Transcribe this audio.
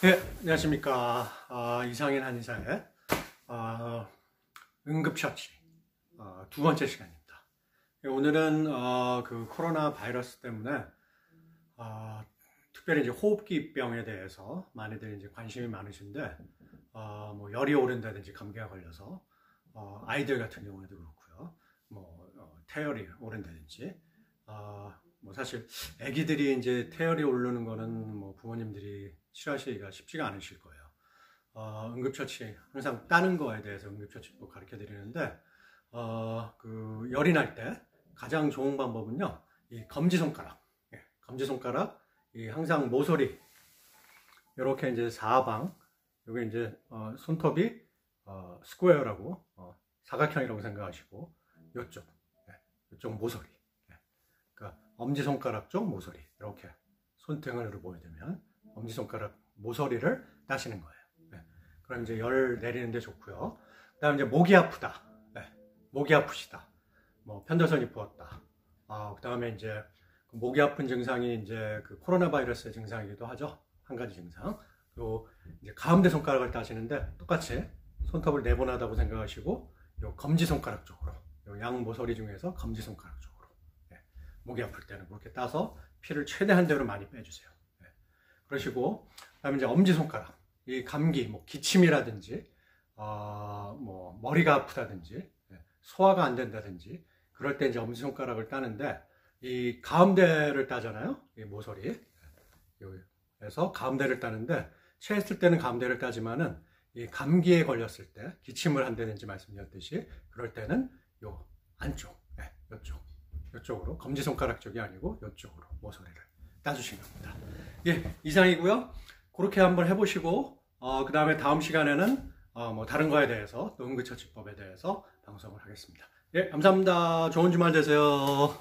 네, 안녕하십니까. 이상인 한의사의 응급처치 두 번째 시간입니다. 오늘은 그 코로나 바이러스 때문에 특별히 이제 호흡기병에 대해서 많이들 이제 관심이 많으신데 뭐 열이 오른다든지 감기가 걸려서 아이들 같은 경우에도 그렇고요. 태열이 오른다든지 뭐 사실 아기들이 이제 태열이 오르는 거는 뭐 부모님들이 치료하시기가 쉽지가 않으실 거예요. 응급처치 항상 따는 거에 대해서 응급처치법 가르쳐 드리는데 그 열이 날 때 가장 좋은 방법은요, 이 검지손가락, 검지손가락, 이 항상 모서리 이렇게 이제 사방, 여기 이제 손톱이 스퀘어라고 사각형이라고 생각하시고 이쪽, 이쪽 모서리, 그러니까 엄지손가락 쪽 모서리 이렇게 손등으로 보여주면 엄지손가락 모서리를 따시는 거예요. 그럼 이제 열 내리는데 좋고요. 그 다음에 이제 목이 아프다, 목이 아프시다, 뭐 편도선이 부었다, 그 다음에 이제 목이 아픈 증상이 이제 그 코로나 바이러스의 증상이기도 하죠. 한 가지 증상. 그리고 이제 가운데 손가락을 따시는데 똑같이 손톱을 네모나다고 생각하시고 요 검지손가락 쪽으로, 요 양 모서리 중에서 검지손가락 쪽으로, 목이 아플 때는 그렇게 따서 피를 최대한 대로 많이 빼주세요. 그러시고, 그다음에 이제 엄지손가락, 이 감기, 뭐 기침이라든지, 뭐 머리가 아프다든지, 소화가 안 된다든지, 그럴 때 이제 엄지손가락을 따는데, 이 가운데를 따잖아요. 이 모서리. 여기에서 가운데를 따는데, 체했을 때는 가운데를 따지만은, 이 감기에 걸렸을 때, 기침을 한다든지 말씀드렸듯이, 그럴 때는 요 안쪽, 이쪽으로, 검지손가락 쪽이 아니고 이쪽으로 모서리를 따주시면 됩니다. 예, 이상이고요. 그렇게 한번 해보시고, 그 다음에 다음 시간에는 뭐 다른 거에 대해서, 또 응급처치법에 대해서 방송을 하겠습니다. 예, 감사합니다. 좋은 주말 되세요.